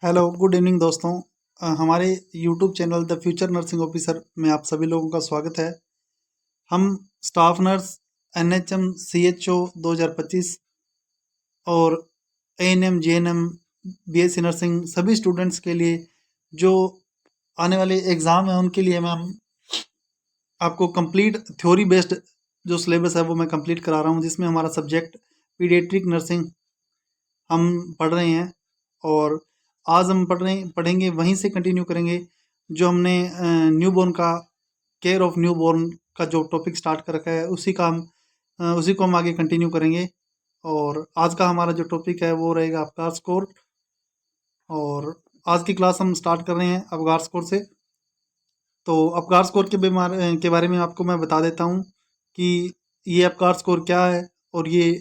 Hello good evening दोस्तों। हमारे YouTube channel the future nursing officer में आप सभी लोगों का स्वागत है। हम स्टाफ नर्स एनएचएम सीएचओ 2025 और एएनएम जीएनएम बीएससी नर्सिंग सभी स्टूडेंट्स के लिए जो आने वाले एग्ज़ाम है उनके लिए मैं आपको कंप्लीट थ्योरी बेस्ड जो सिलेबस है वो मैं कंप्लीट करा रहा हूँ, जिसमें हमारा सब्जेक्ट पीडियाट्रिक नर्सिंग हम पढ़ रहे हैं। और आज हम पढ़ेंगे वहीं से कंटिन्यू करेंगे जो हमने न्यूबॉर्न का केयर ऑफ न्यूबॉर्न का जो टॉपिक स्टार्ट कर रखा है उसी को हम आगे कंटिन्यू करेंगे। और आज का हमारा जो टॉपिक है वो रहेगा अवगार स्कोर। और आज की क्लास हम स्टार्ट कर रहे हैं अवगार स्कोर से। तो अवगार स्कोर के बारे में आपको मैं बता देता हूँ कि ये अवगार स्कोर क्या है और ये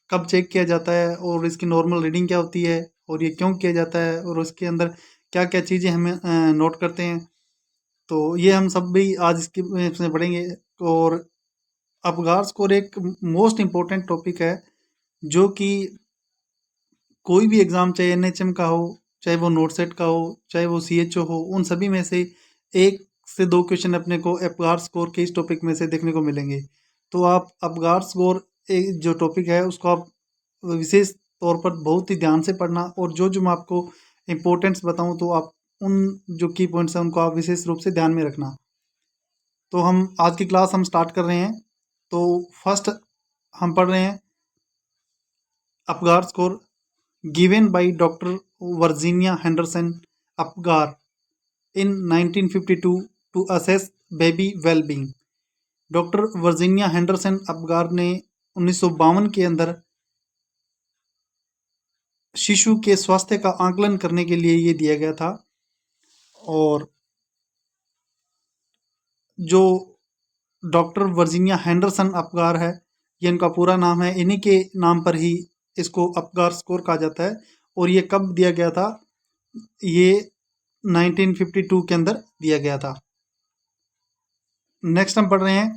कब चेक किया जाता है और इसकी नॉर्मल रीडिंग क्या होती है और ये क्यों किया जाता है और उसके अंदर क्या क्या चीज़ें हमें नोट करते हैं। तो ये हम सब भी आज इसमें पढ़ेंगे। और अवगार स्कोर एक मोस्ट इम्पोर्टेंट टॉपिक है जो कि कोई भी एग्ज़ाम, चाहे एनएचएम का हो, चाहे वो नोट सेट का हो, चाहे वो सीएचओ हो, उन सभी में से एक से दो क्वेश्चन अपने को अवगार स्कोर के इस टॉपिक में से देखने को मिलेंगे। तो आप अवगार स्कोर जो टॉपिक है उसको आप विशेष तौर पर बहुत ही ध्यान से पढ़ना, और जो जो मैं आपको इम्पोर्टेंट्स बताऊं तो आप उन जो की पॉइंट्स हैं उनको आप विशेष रूप से ध्यान में रखना। तो हम आज की क्लास हम स्टार्ट कर रहे हैं। तो फर्स्ट हम पढ़ रहे हैं Apgar score given by doctor Virginia Henderson Apgar in 1952 to assess baby wellbeing. Doctor Virginia Henderson Apgar ने 1952 के अंदर शिशु के स्वास्थ्य का आकलन करने के लिए ये दिया गया था। और जो डॉक्टर वर्जीनिया हेंडरसन अपगार है, ये इनका पूरा नाम है, इन्हीं के नाम पर ही इसको अपगार स्कोर कहा जाता है। और ये कब दिया गया था? ये 1952 के अंदर दिया गया था। नेक्स्ट हम पढ़ रहे हैं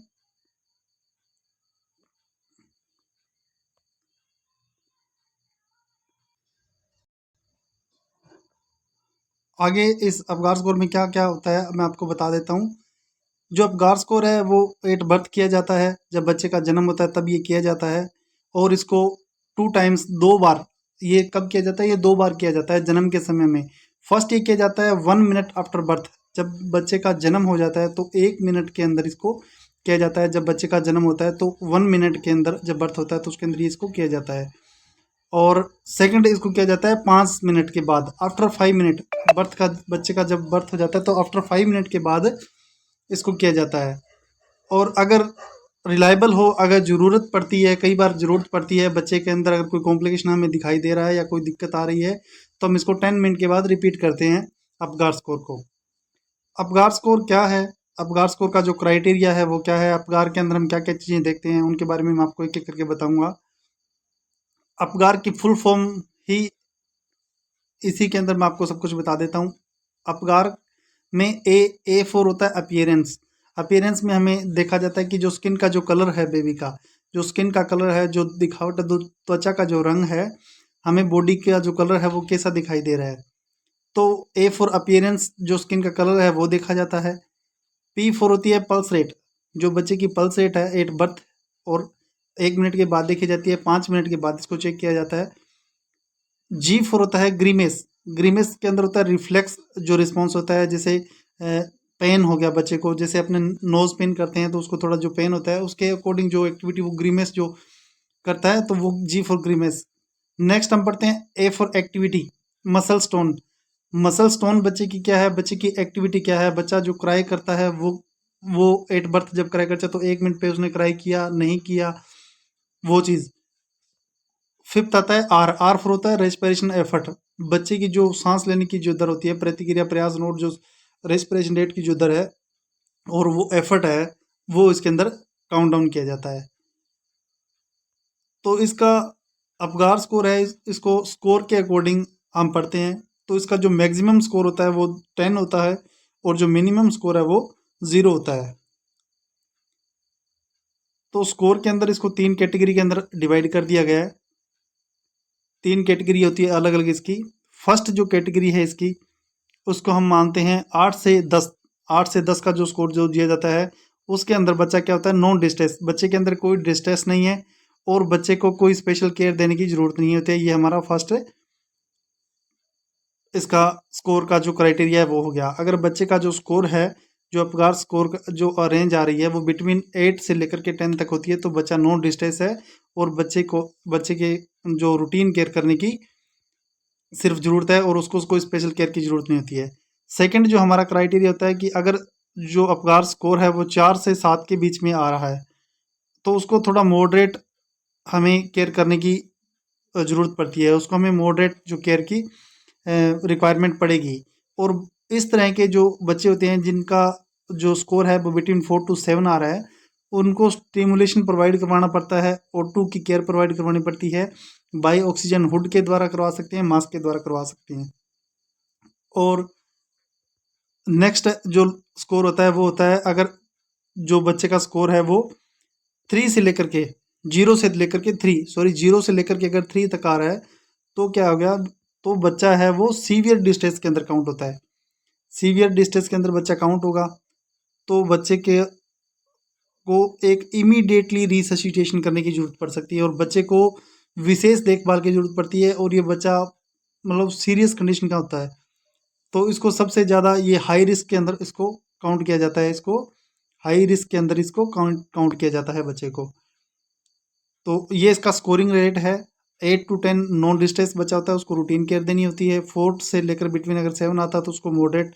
आगे इस अवगार स्कोर में क्या क्या होता है मैं आपको बता देता हूँ। जो अवगार स्कोर है वो एट बर्थ किया जाता है, जब बच्चे का जन्म होता है तब ये किया जाता है। और इसको टू टाइम्स, दो बार, ये कब किया जाता है? ये दो बार किया जाता है जन्म के समय में। फर्स्ट ये किया जाता है 1 मिनट आफ्टर बर्थ, जब बच्चे का जन्म हो जाता है तो 1 मिनट के अंदर इसको किया जाता है। जब बच्चे का जन्म होता है तो 1 मिनट के अंदर जब बर्थ होता है तो उसके अंदर ये इसको किया जाता है। और सेकंड इसको किया जाता है 5 मिनट के बाद, आफ्टर 5 मिनट। बर्थ का, बच्चे का जब बर्थ हो जाता है तो आफ्टर 5 मिनट के बाद इसको किया जाता है। और अगर रिलायबल हो, अगर ज़रूरत पड़ती है, कई बार ज़रूरत पड़ती है बच्चे के अंदर, अगर कोई कॉम्प्लिकेशन हमें दिखाई दे रहा है या कोई दिक्कत आ रही है, तो हम इसको 10 मिनट के बाद रिपीट करते हैं अपगार स्कोर को। अपगार स्कोर क्या है? अपगार स्कोर का जो क्राइटेरिया है वो क्या है? अपगार के अंदर हम क्या क्या चीज़ें देखते हैं उनके बारे में मैं आपको एक एक करके बताऊंगा। अपगार की फुल फॉर्म ही इसी के अंदर मैं आपको सब कुछ बता देता हूँ। अपगार में ए फॉर होता है अपीयरेंस। अपीयरेंस में हमें देखा जाता है कि जो स्किन का जो कलर है बेबी का, जो स्किन का कलर है, जो दिखावट है, त्वचा का जो रंग है, हमें बॉडी का जो कलर है वो कैसा दिखाई दे रहा है। तो ए फॉर अपीयरेंस, जो स्किन का कलर है वो देखा जाता है। पी फॉर होती है पल्स रेट, जो बच्चे की पल्स रेट है एट बर्थ, और 1 मिनट के बाद देखी जाती है, 5 मिनट के बाद इसको चेक किया जाता है। जी फॉर होता है ग्रीमेस। ग्रीमेस के अंदर होता है रिफ्लेक्स, जो रिस्पॉन्स होता है, जैसे पेन हो गया बच्चे को, जैसे अपने नोज पेन करते हैं तो उसको थोड़ा जो पेन होता है उसके अकॉर्डिंग जो एक्टिविटी वो ग्रीमेस जो करता है, तो वो जी फॉर ग्रीमेस। नेक्स्ट हम पढ़ते हैं A for activity, muscle stone. Muscle stone बच्चे की क्या है, बच्चे की एक्टिविटी क्या है, बच्चा जो क्राई करता है वो एट बर्थ जब क्राई करता है तो 1 मिनट पे उसने क्राई किया नहीं किया, वो चीज़। फिफ्थ आता है आर। आर फॉर होता है रेस्पिरेशन एफर्ट। बच्चे की जो सांस लेने की जो दर होती है, प्रतिक्रिया प्रयास नोट, जो रेस्पिरेशन रेट की जो दर है और वो एफर्ट है, वो इसके अंदर काउंट डाउन किया जाता है। तो इसका अपगार स्कोर है, इसको स्कोर के अकॉर्डिंग हम पढ़ते हैं। तो इसका जो मैक्सिमम स्कोर होता है वो 10 होता है और जो मिनिमम स्कोर है वो 0 होता है। तो स्कोर के अंदर इसको तीन कैटेगरी के अंदर डिवाइड कर दिया गया है। तीन कैटेगरी होती है अलग अलग इसकी। फर्स्ट जो कैटेगरी है इसकी, उसको हम मानते हैं 8 से 10। 8 से 10 का जो स्कोर जो दिया जाता है, उसके अंदर बच्चा क्या होता है, नॉन डिस्ट्रेस, बच्चे के अंदर कोई डिस्ट्रेस नहीं है और बच्चे को कोई स्पेशल केयर देने की जरूरत नहीं होती है। ये हमारा फर्स्ट इसका स्कोर का जो क्राइटेरिया है वो हो गया। अगर बच्चे का जो स्कोर है, जो अपगार स्कोर जो रेंज आ रही है वो बिटवीन 8 से लेकर के 10 तक होती है, तो बच्चा नॉन डिस्ट्रेस है और बच्चे के जो रूटीन केयर करने की सिर्फ ज़रूरत है और उसको कोई स्पेशल केयर की ज़रूरत नहीं होती है। सेकंड जो हमारा क्राइटेरिया होता है कि अगर जो अपगार स्कोर है वो 4 से 7 के बीच में आ रहा है, तो उसको थोड़ा मॉडरेट हमें केयर करने की ज़रूरत पड़ती है, उसको हमें मॉडरेट जो केयर की रिक्वायरमेंट पड़ेगी। और इस तरह के जो बच्चे होते हैं जिनका जो स्कोर है वो बिटवीन 4 to 7 आ रहा है, उनको स्टिमुलेशन प्रोवाइड करवाना पड़ता है, O2 की केयर प्रोवाइड करवानी पड़ती है। बाई ऑक्सीजन हुड के द्वारा करवा सकते हैं, मास्क के द्वारा करवा सकते हैं। और नेक्स्ट जो स्कोर होता है वो होता है, अगर जो बच्चे का स्कोर है वो 3 से लेकर के 0 से लेकर के 3 सॉरी 0 से लेकर के अगर 3 तक आ रहा है, तो क्या हो गया, तो बच्चा है वो सीवियर डिस्ट्रेस के अंदर काउंट होता है। सीवियर डिस्ट्रेस के अंदर बच्चा काउंट होगा, तो बच्चे के को एक इमीडिएटली रिससिटेशन करने की जरूरत पड़ सकती है और बच्चे को विशेष देखभाल की जरूरत पड़ती है और ये बच्चा मतलब सीरियस कंडीशन का होता है, तो इसको सबसे ज़्यादा ये हाई रिस्क के अंदर इसको काउंट किया जाता है। इसको हाई रिस्क के अंदर इसको काउंट काउंट किया जाता है बच्चे को। तो ये इसका स्कोरिंग रेट है। 8 to 10 नॉन डिस्ट्रेस बच्चा होता है, उसको रूटीन केयर देनी होती है। 4 से लेकर बिटवीन अगर 7 आता है तो उसको मॉडरेट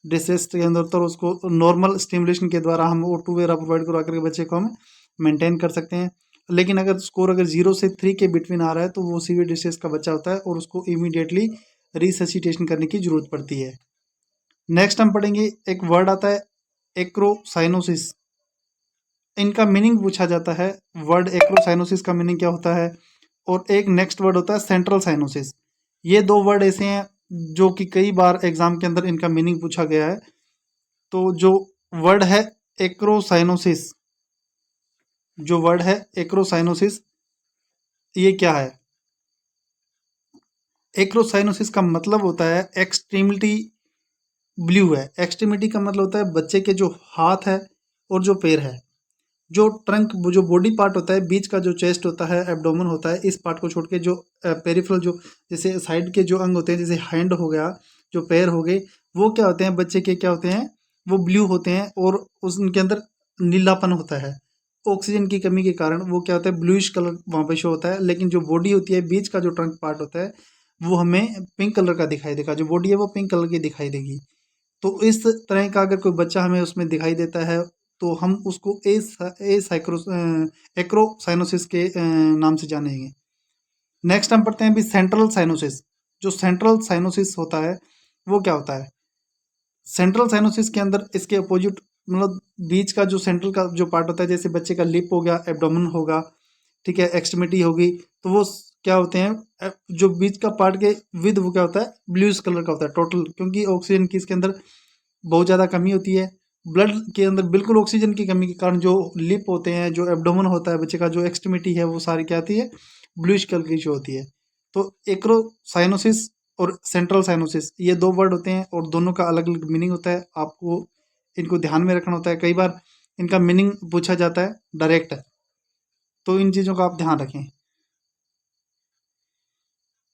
डिस्ट्रेस के अंदर होता है और उसको नॉर्मल स्टिमुलेशन के द्वारा हम O2 वगैरह प्रोवाइड करवा करके बच्चे को हम मेंटेन कर सकते हैं। लेकिन अगर स्कोर अगर 0 से 3 के बिटवीन आ रहा है तो वो सीवियर डिस्ट्रेस का बच्चा होता है और उसको इमीडिएटली रिससिटेशन करने की जरूरत पड़ती है। नेक्स्ट हम पढ़ेंगे, एक वर्ड आता है एक्रोसाइनोसिस। इनका मीनिंग पूछा जाता है, वर्ड एक्रोसाइनोसिस का मीनिंग क्या होता है, और एक नेक्स्ट वर्ड होता है सेंट्रल साइनोसिस। ये दो वर्ड ऐसे हैं जो कि कई बार एग्जाम के अंदर इनका मीनिंग पूछा गया है। तो जो वर्ड है एक्रोसाइनोसिस, जो वर्ड है एक्रोसाइनोसिस, ये क्या है? एक्रोसाइनोसिस का मतलब होता है एक्सट्रीमिटी ब्लू है। एक्सट्रीमिटी का मतलब होता है बच्चे के जो हाथ है और जो पैर है, जो ट्रंक जो बॉडी पार्ट होता है, बीच का जो चेस्ट होता है, एब्डोमेन होता है, इस पार्ट को छोड़ के जो पेरिफेरल जो जैसे साइड के जो अंग होते हैं, जैसे हैंड हो गया, जो पैर हो गए, वो क्या होते हैं बच्चे के, क्या होते हैं, वो ब्लू होते हैं और उनके अंदर नीलापन होता है। ऑक्सीजन की कमी के कारण वो क्या होता है, ब्लूइश कलर वहाँ पे शो होता है। लेकिन जो बॉडी होती है, बीच का जो ट्रंक पार्ट होता है, वो हमें पिंक कलर का दिखाई देगा। जो बॉडी है वो पिंक कलर की दिखाई देगी। तो इस तरह का अगर कोई बच्चा हमें उसमें दिखाई देता है तो हम उसको ए साइक्रो एक्रोसाइनोसिस के नाम से जानेंगे। नेक्स्ट हम पढ़ते हैं अभी सेंट्रल साइनोसिस। जो सेंट्रल साइनोसिस होता है वो क्या होता है? सेंट्रल साइनोसिस के अंदर इसके अपोजिट, मतलब बीच का जो सेंट्रल का जो पार्ट होता है, जैसे बच्चे का लिप हो गया, एब्डोमेन होगा, ठीक है, एक्सट्रीमिटी होगी, तो वो क्या होते हैं, जो बीच का पार्ट के विद वो क्या होता है, ब्लूइश कलर का होता है टोटल, क्योंकि ऑक्सीजन की इसके अंदर बहुत ज़्यादा कमी होती है। ब्लड के अंदर बिल्कुल ऑक्सीजन की कमी के कारण जो लिप होते हैं, जो एब्डोमेन होता है बच्चे का, जो एक्सट्रीमिटी है, वो सारी क्या आती है, ब्लूइश कलर की जो होती है। तो एक्रोसाइनोसिस और सेंट्रल साइनोसिस, ये दो वर्ड होते हैं और दोनों का अलग अलग मीनिंग होता है। आपको इनको ध्यान में रखना होता है। कई बार इनका मीनिंग पूछा जाता है डायरेक्ट, तो इन चीज़ों का आप ध्यान रखें।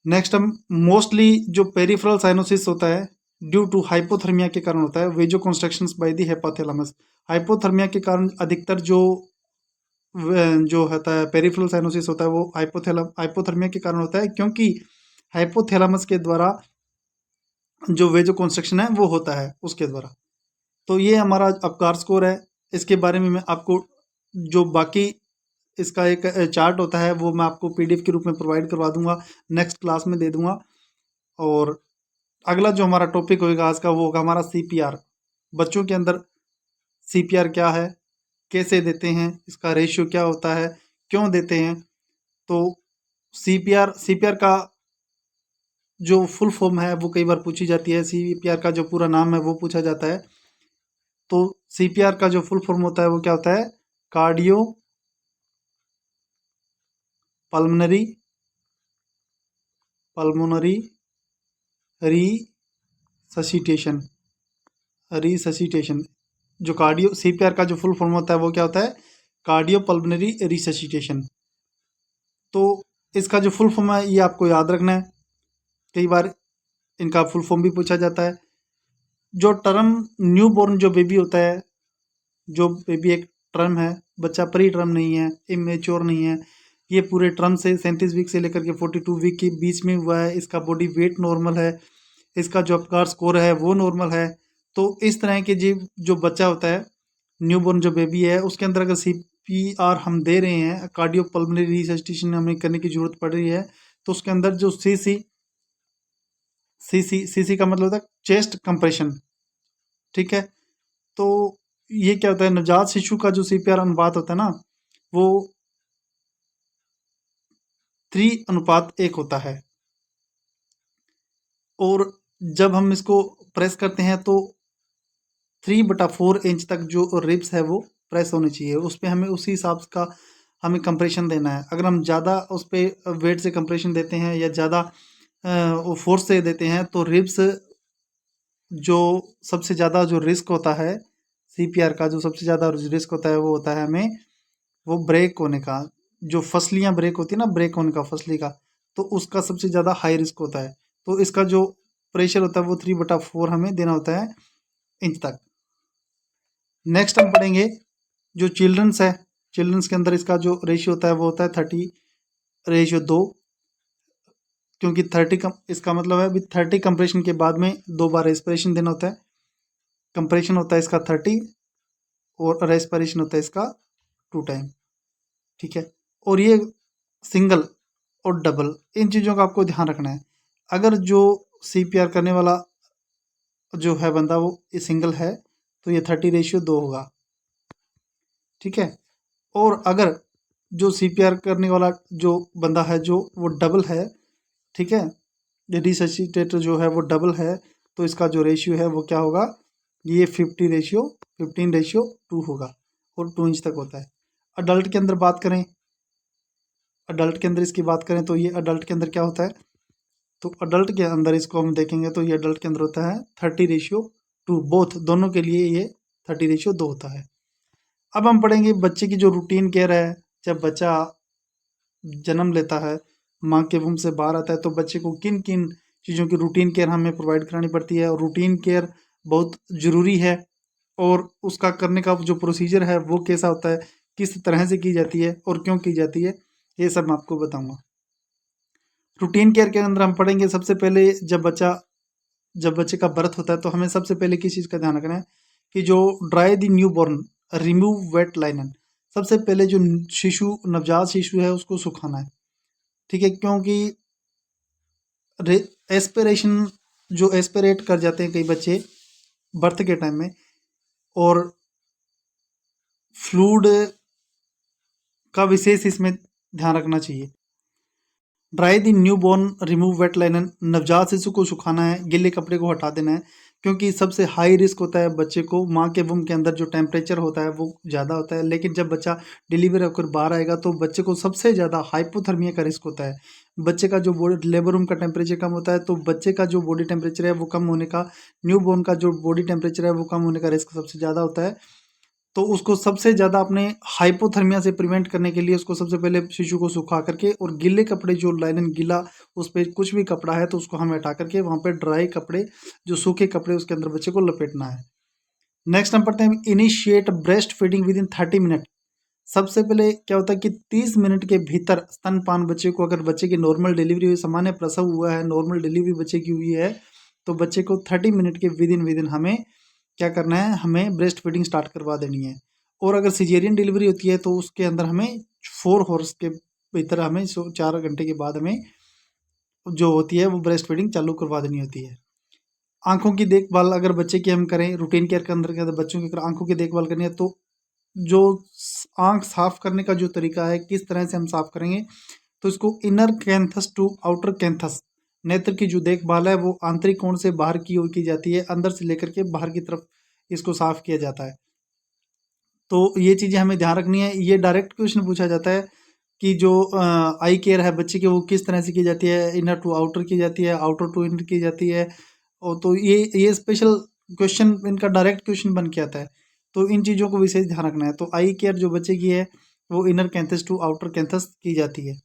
नेक्स्ट हम मोस्टली जो पेरिफेरल साइनोसिस होता है ड्यू टू हाइपोथर्मिया के कारण होता है, vasoconstrictions by the hypothalamus. Hypothermia के कारण अधिकतर जो होता है पेरिफेरल साइनोसिस होता है वो हाइपोथर्मिया के कारण होता है, क्योंकि हाइपोथैलेमस के द्वारा जो वेजो कंस्ट्रक्शन है वो होता है उसके द्वारा। तो ये हमारा अपकार स्कोर है। इसके बारे में मैं आपको जो बाकी इसका एक चार्ट होता है वो मैं आपको पीडीएफ के रूप में प्रोवाइड करवा दूंगा, नेक्स्ट क्लास में दे दूंगा। और अगला जो हमारा टॉपिक होगा आज का वो होगा हमारा सीपीआर। बच्चों के अंदर सीपीआर क्या है, कैसे देते हैं, इसका रेशियो क्या होता है, क्यों देते हैं। तो सीपीआर का जो फुल फॉर्म है वो कई बार पूछी जाती है। सीपीआर का जो पूरा नाम है वो पूछा जाता है। तो सीपीआर का जो फुल फॉर्म होता है वो क्या होता है, कार्डियो पल्मोनरी रिससिटेशन। रिससिटेशन जो कार्डियो सीपीआर का जो फुल फॉर्म होता है वो क्या होता है? Cardio pulmonary resuscitation. तो इसका जो फुल फॉर्म है ये आपको याद रखना है, कई बार इनका फुल फॉर्म भी पूछा जाता है। जो टर्म न्यू बॉर्न जो बेबी होता है, जो बेबी एक टर्म है, बच्चा प्री टर्म नहीं है, इमेच्योर नहीं है, ये पूरे टर्म से 37 वीक से लेकर के 42 वीक के बीच में हुआ है, इसका बॉडी वेट नॉर्मल है, इसका जो अपकार स्कोर है वो नॉर्मल है। तो इस तरह के जो बच्चा होता है, न्यू बॉर्न जो बेबी है, उसके अंदर अगर सीपीआर हम दे रहे हैं, कार्डियो पल्मोनरी रिससिटेशन हमें करने की जरूरत पड़ रही है, तो उसके अंदर जो सीसी का मतलब होता है चेस्ट कंप्रेशन। ठीक है, तो ये क्या होता है, नवजात शिशु का जो सीपीआर अनुपात होता है ना, वो 3:1 होता है। और जब हम इसको प्रेस करते हैं तो 3/4 इंच तक जो रिब्स है वो प्रेस होनी चाहिए, उस पर हमें उसी हिसाब का हमें कंप्रेशन देना है। अगर हम ज़्यादा उस पर वेट से कंप्रेशन देते हैं या ज़्यादा फोर्स से देते हैं तो रिब्स जो सबसे ज़्यादा जो रिस्क होता है, सीपीआर का जो सबसे ज़्यादा रिस्क होता है वो होता है हमें वो ब्रेक होने का। जो फसलियाँ ब्रेक होती है ना, ब्रेक होने का फसली का, तो उसका सबसे ज़्यादा हाई रिस्क होता है। तो इसका जो प्रेशर होता है वो 3/4 हमें देना होता है इंच तक। नेक्स्ट हम पढ़ेंगे जो चिल्ड्रंस है, चिल्ड्रंस के अंदर इसका जो रेशियो होता है वो होता है 30:2, क्योंकि 30 कम इसका मतलब है अभी 30 कंप्रेशन के बाद में 2 बार रेस्पिरेशन देना होता है। कंप्रेशन होता है इसका 30 और रेस्पिरेशन होता है इसका 2 टाइम। ठीक है, और ये सिंगल और डबल, इन चीज़ों का आपको ध्यान रखना है। अगर जो सीपीआर करने वाला जो है बंदा वो सिंगल है तो ये 30:2 होगा। ठीक है, और अगर जो सीपीआर करने वाला जो बंदा है जो वो डबल है, ठीक है, ये रिससिटेटर जो है वो डबल है, तो इसका जो रेशियो है वो क्या होगा, ये 15:2 होगा और 2 इंच तक होता है। अडल्ट के अंदर बात करें, अडल्ट के अंदर इसकी बात करें तो ये अडल्ट के अंदर क्या होता है, तो अडल्ट के अंदर इसको हम देखेंगे तो ये अडल्ट के अंदर होता है 30:2, बोथ दोनों के लिए ये 30:2 होता है। अब हम पढ़ेंगे बच्चे की जो रूटीन केयर है। जब बच्चा जन्म लेता है, माँ के वूम से बाहर आता है, तो बच्चे को किन किन चीज़ों की रूटीन केयर हमें प्रोवाइड करानी पड़ती है, और रूटीन केयर बहुत ज़रूरी है, और उसका करने का जो प्रोसीजर है वो कैसा होता है, किस तरह से की जाती है और क्यों की जाती है, ये सब मैं आपको बताऊंगा। रूटीन केयर के अंदर हम पढ़ेंगे सबसे पहले जब बच्चे का बर्थ होता है तो हमें सबसे पहले किस चीज़ का ध्यान रखना है कि जो dry the newborn, remove wet linen. सबसे पहले जो नवजात शिशु है उसको सुखाना है। ठीक है, क्योंकि एस्पिरेशन जो एस्पिरेट कर जाते हैं कई बच्चे बर्थ के टाइम में, और फ्लूड का विशेष इसमें ध्यान रखना चाहिए। Dry the newborn, remove wet linen, नवजात शिशु को सुखाना है, गिले कपड़े को हटा देना है, क्योंकि सबसे हाई रिस्क होता है बच्चे को, माँ के वुम के अंदर जो टेम्परेचर होता है वो ज़्यादा होता है, लेकिन जब बच्चा डिलीवर होकर बाहर आएगा तो बच्चे को सबसे ज़्यादा हाइपोथर्मिया का रिस्क होता है। बच्चे का जो बॉडी लेबर रूम का टेम्परेचर कम होता है, तो बच्चे का जो बॉडी टेम्परेचर है वो कम होने का, न्यू बॉर्न का जो बॉडी टेम्परेचर है वो कम होने का रिस्क सबसे ज़्यादा होता है। तो उसको सबसे ज़्यादा अपने हाइपोथर्मिया से प्रिवेंट करने के लिए उसको सबसे पहले शिशु को सुखा करके, और गिले कपड़े जो लाइनन गीला उस पर कुछ भी कपड़ा है तो उसको हमें हटा करके वहाँ पे ड्राई कपड़े जो सूखे कपड़े उसके अंदर बच्चे को लपेटना है। नेक्स्ट हम पढ़ते हैं initiate breast feeding with in 30 minute. सबसे पहले क्या होता है कि 30 मिनट के भीतर स्तनपान बच्चे को, अगर बच्चे की नॉर्मल डिलीवरी हुई, सामान्य प्रसव हुआ है, नॉर्मल डिलीवरी बच्चे की हुई है, तो बच्चे को 30 मिनट के विद इन हमें क्या करना है, हमें ब्रेस्ट फीडिंग स्टार्ट करवा देनी है। और अगर सिजेरियन डिलीवरी होती है तो उसके अंदर हमें 4 हॉर्स के भीतर हमें 4 घंटे के बाद हमें जो होती है वो ब्रेस्ट फीडिंग चालू करवा देनी होती है। आंखों की देखभाल अगर बच्चे की हम करें, रूटीन केयर के अंदर बच्चों की अगर आंखों की देखभाल करनी है तो जो आंख साफ करने का जो तरीका है, किस तरह से हम साफ करेंगे, तो इसको inner canthus to outer canthus, नेत्र की जो देखभाल है वो आंतरिक कोण से बाहर की ओर की जाती है, अंदर से लेकर के बाहर की तरफ इसको साफ किया जाता है। तो ये चीज़ें हमें ध्यान रखनी है। ये डायरेक्ट क्वेश्चन पूछा जाता है कि जो आई केयर है बच्चे की वो किस तरह से की जाती है, इनर टू आउटर की जाती है, आउटर टू इनर की जाती है। और तो ये स्पेशल क्वेश्चन इनका डायरेक्ट क्वेश्चन बन के आता है, तो इन चीज़ों को विशेष ध्यान रखना है। तो आई केयर जो बच्चे की है वो inner canthus to outer canthus की जाती है।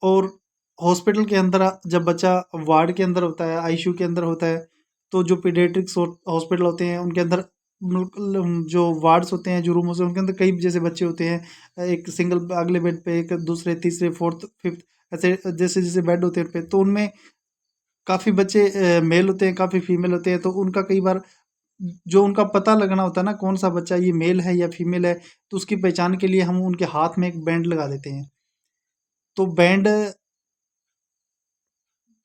और हॉस्पिटल के अंदर जब बच्चा वार्ड के अंदर होता है, आईसीयू के अंदर होता है, तो जो पीडियाट्रिक्स हॉस्पिटल होते हैं उनके अंदर जो वार्ड्स होते हैं, जो रूम होते हैं, उनके अंदर कई जैसे बच्चे होते हैं, एक सिंगल अगले बेड पे, एक दूसरे तीसरे फोर्थ फिफ्थ, ऐसे जैसे जैसे बेड होते हैं पे, तो उनमें काफ़ी बच्चे मेल होते हैं, काफ़ी फीमेल होते हैं। तो उनका कई बार जो उनका पता लगना होता है ना, कौन सा बच्चा ये मेल है या फीमेल है, तो उसकी पहचान के लिए हम उनके हाथ में एक बैंड लगा देते हैं। तो बैंड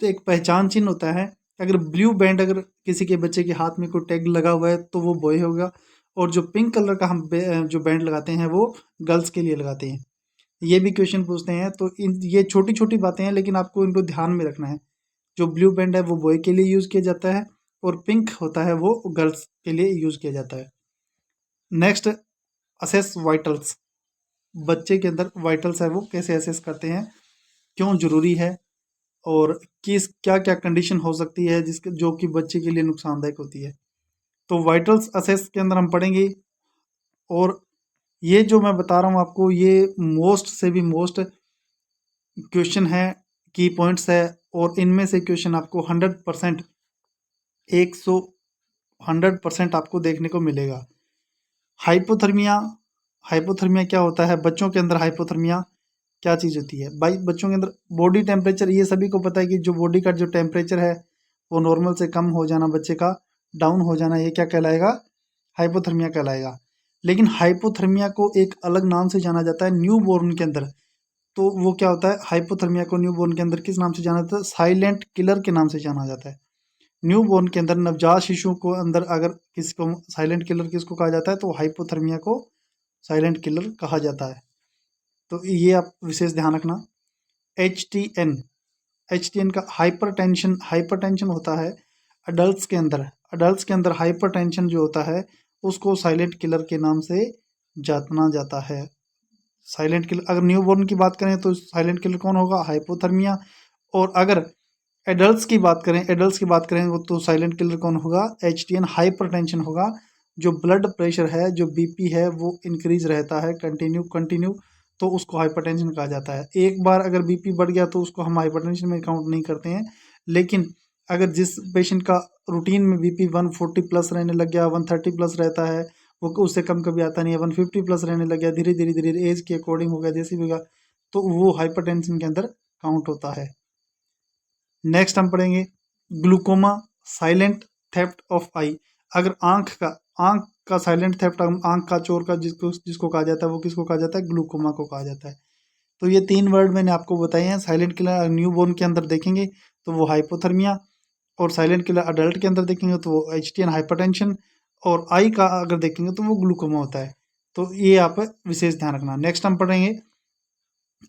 तो एक पहचान चिन्ह होता है। अगर ब्लू बैंड अगर किसी के बच्चे के हाथ में कोई टैग लगा हुआ है तो वो बॉय होगा, और जो पिंक कलर का हम जो बैंड लगाते हैं वो गर्ल्स के लिए लगाते हैं। ये भी क्वेश्चन पूछते हैं। तो इन ये छोटी छोटी बातें हैं, लेकिन आपको इनको ध्यान में रखना है। जो ब्लू बैंड है वो बॉय के लिए यूज़ किया जाता है, और पिंक होता है वो गर्ल्स के लिए यूज़ किया जाता है। Next, assess vitals. बच्चे के अंदर वाइटल्स है वो कैसे असेस करते हैं, क्यों ज़रूरी है, और किस क्या क्या कंडीशन हो सकती है जिसके जो कि बच्चे के लिए नुकसानदायक होती है। तो वाइटल्स असेस के अंदर हम पढ़ेंगे। और ये जो मैं बता रहा हूँ आपको, ये मोस्ट से भी मोस्ट क्वेश्चन है, की पॉइंट्स है, और इनमें से क्वेश्चन आपको 100% 100% आपको देखने को मिलेगा। हाइपोथर्मिया। हाइपोथर्मिया क्या होता है बच्चों के अंदर? हाइपोथर्मिया क्या चीज़ होती है भाई? बच्चों के अंदर बॉडी टेम्परेचर, ये सभी को पता है कि जो बॉडी का जो टेम्परेचर है वो नॉर्मल से कम हो जाना, बच्चे का डाउन हो जाना, ये क्या कहलाएगा? हाइपोथर्मिया कहलाएगा। लेकिन हाइपोथर्मिया को एक अलग नाम से जाना जाता है न्यू बॉर्न के अंदर। तो वो क्या होता है? हाइपोथर्मिया को न्यू बॉर्न के अंदर किस नाम से जाना जाता है? साइलेंट किलर के नाम से जाना जाता है। न्यू बॉर्न के अंदर नवजात शिशु को अंदर अगर किसी को साइलेंट किलर किसको कहा जाता है, तो हाइपोथर्मिया को साइलेंट किलर कहा जाता है। तो ये आप विशेष ध्यान रखना। HTN। HTN का हाइपरटेंशन होता है अडल्ट्स के अंदर। अडल्ट्स के अंदर हाइपरटेंशन जो होता है उसको साइलेंट किलर के नाम से जाना जाता है। साइलेंट किलर, अगर न्यूबॉर्न की बात करें तो साइलेंट किलर कौन होगा? हाइपोथर्मिया। और अगर एडल्ट्स की बात करें वो तो साइलेंट किलर कौन होगा? HTN हाइपरटेंशन होगा। जो ब्लड प्रेशर है, जो BP है, वो इंक्रीज रहता है कंटिन्यू कंटिन्यू, तो उसको हाइपरटेंशन कहा जाता है। एक बार अगर BP बढ़ गया तो उसको हम हाइपरटेंशन में काउंट नहीं करते हैं। लेकिन अगर जिस पेशेंट का रूटीन में BP 140 प्लस रहने लग गया, 130 प्लस रहता है, वो उससे कम कभी आता नहीं है, 150 प्लस रहने लग गया, धीरे धीरे धीरे एज के अकॉर्डिंग हो गया, जैसे भी होगा, तो वो हाइपरटेंशन के अंदर काउंट होता है। नेक्स्ट हम पढ़ेंगे ग्लूकोमा, साइलेंट थेफ्ट ऑफ आई। अगर आंख का साइलेंट थेफ्ट, आंख का चोर का जिसको जिसको कहा जाता है वो किसको कहा जाता है? ग्लूकोमा को कहा जाता है। तो ये 3 वर्ड मैंने आपको बताए हैं। साइलेंट किलर न्यूबॉर्न के अंदर देखेंगे तो वो हाइपोथर्मिया, और साइलेंट किलर अडल्ट के अंदर देखेंगे तो वो HTN हाइपरटेंशन, और आई का अगर देखेंगे तो वो ग्लूकोमा होता है। तो ये आप विशेष ध्यान रखना। नेक्स्ट हम पढ़ेंगे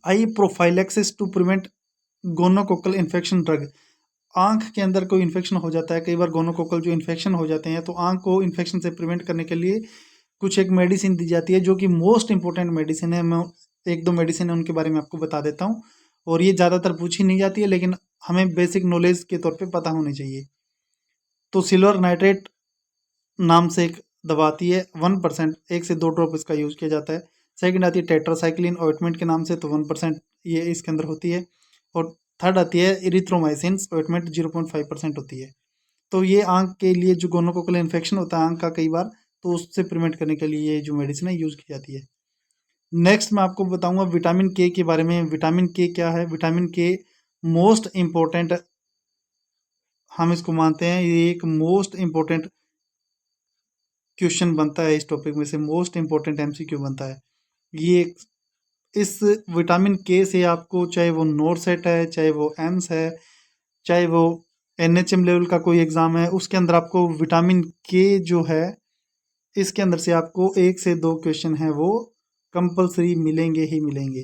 eye prophylaxis to prevent gonococcal infection drug. आंख के अंदर कोई इन्फेक्शन हो जाता है, कई बार गोनोकोकल जो इन्फेक्शन हो जाते हैं, तो आंख को इन्फेक्शन से प्रिवेंट करने के लिए कुछ एक मेडिसिन दी जाती है, जो कि मोस्ट इंपॉर्टेंट मेडिसिन है। मैं एक दो मेडिसिन है उनके बारे में आपको बता देता हूँ, और ये ज़्यादातर पूछी नहीं जाती है, लेकिन हमें बेसिक नॉलेज के तौर पे पता होनी चाहिए। तो सिल्वर नाइट्रेट नाम से एक दवा आती है, 1%, 1 से 2 ड्रॉप इसका यूज़ किया जाता है। सेकंड आती है टेट्रासाइक्लिन ऑइंटमेंट के नाम से, तो 1% ये इसके अंदर होती है। और थर्ड आती है इरिथ्रोमाइसिन ऑइंटमेंट, 0.5% होती है। तो ये आंख के लिए जो गोनोकोकल इन्फेक्शन होता है आंख का कई बार, तो उससे प्रिवेंट करने के लिए ये जो मेडिसिन है यूज़ की जाती है। नेक्स्ट मैं आपको बताऊंगा विटामिन के के बारे में। विटामिन के क्या है? विटामिन के मोस्ट इम्पोर्टेंट, हम इसको मानते हैं ये एक मोस्ट इम्पोर्टेंट क्वेश्चन बनता है, इस टॉपिक में से मोस्ट इम्पोर्टेंट MCQ बनता है ये। इस विटामिन के से आपको, चाहे वो नोरसेट है, चाहे वो एम्स है, चाहे वो NHM लेवल का कोई एग्ज़ाम है, उसके अंदर आपको विटामिन के जो है, इसके अंदर से आपको 1 से 2 क्वेश्चन है वो कंपलसरी मिलेंगे ही मिलेंगे।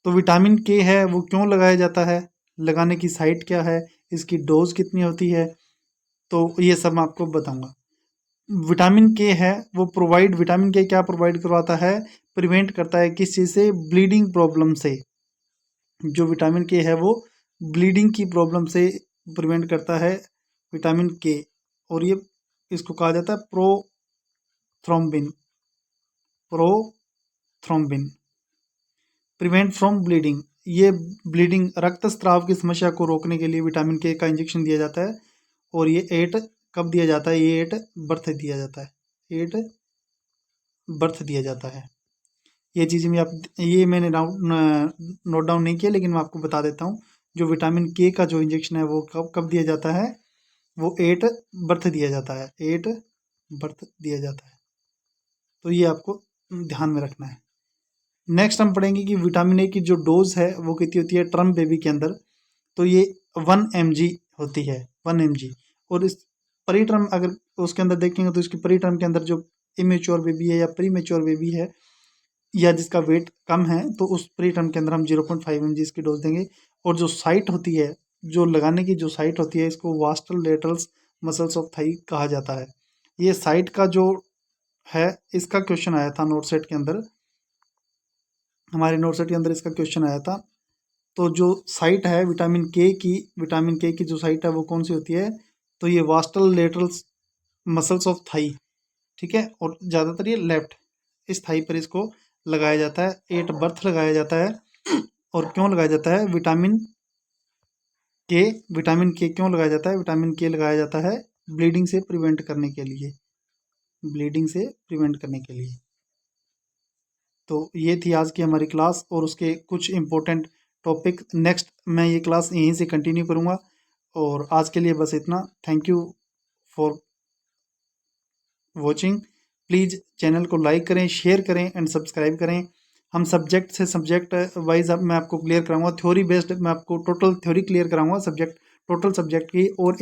तो विटामिन के है वो क्यों लगाया जाता है, लगाने की साइट क्या है, इसकी डोज कितनी होती है, तो ये सब मैं आपको बताऊंगा। विटामिन के है वो विटामिन के क्या प्रोवाइड करवाता है? प्रिवेंट करता है किस चीज़ से, ब्लीडिंग प्रॉब्लम से। जो विटामिन के है वो ब्लीडिंग की प्रॉब्लम से प्रिवेंट करता है विटामिन के। और ये इसको कहा जाता है prothrombin, prothrombin. Prevent from bleeding, ये ब्लीडिंग रक्तस्राव की समस्या को रोकने के लिए विटामिन के का इंजेक्शन दिया जाता है। और ये एट कब दिया जाता है, ये एट बर्थ दिया जाता है, एट बर्थ दिया जाता है। ये चीज़ें मैं आप ये मैंने नोट डाउन नहीं किया, लेकिन मैं आपको बता देता हूँ। जो विटामिन के का जो इंजेक्शन है वो कब कब दिया जाता है, वो एट बर्थ दिया जाता है, एट बर्थ दिया जाता है। तो ये आपको ध्यान में रखना है। नेक्स्ट हम पढ़ेंगे कि विटामिन ए की जो डोज है वो कितनी होती है टर्म बेबी के अंदर। तो ये 1 mg होती है, 1 mg। और इस परी टर्म अगर उसके अंदर देखेंगे तो इसकी परी टर्म के अंदर जो इमेच्योर बेबी है या प्री मेच्योर बेबी है या जिसका वेट कम है, तो उस प्री टर्म के अंदर हम 0.5 mg इसकी डोज देंगे। और जो साइट होती है, जो लगाने की जो साइट होती है, इसको वास्टल लेटरल्स मसल्स ऑफ थाई कहा जाता है। ये साइट का जो है, इसका क्वेश्चन आया था नोट सेट के अंदर, हमारे नोट सेट के अंदर इसका क्वेश्चन आया था। तो जो साइट है विटामिन के की जो साइट है वो कौन सी होती है, तो ये वास्टल लेटरल्स मसल्स ऑफ थाई, ठीक है। और ज़्यादातर ये लेफ्ट इस थाई पर इसको लगाया जाता है, एट बर्थ लगाया जाता है। और क्यों लगाया जाता है के, विटामिन के क्यों लगाया जाता है, विटामिन के लगाया जाता है ब्लीडिंग से प्रिवेंट करने के लिए, ब्लीडिंग से प्रिवेंट करने के लिए। तो ये थी आज की हमारी क्लास और उसके कुछ इम्पोर्टेंट टॉपिक। नेक्स्ट मैं ये क्लास यहीं से कंटिन्यू करूँगा। और आज के लिए बस इतना। Thank you for watching. Please channel को लाइक करें, शेयर करें एंड सब्सक्राइब करें। हम सब्जेक्ट से सब्जेक्ट वाइज अब मैं आपको क्लियर कराऊंगा, थ्योरी बेस्ड मैं आपको टोटल थ्योरी क्लियर कराऊंगा सब्जेक्ट, टोटल सब्जेक्ट की। और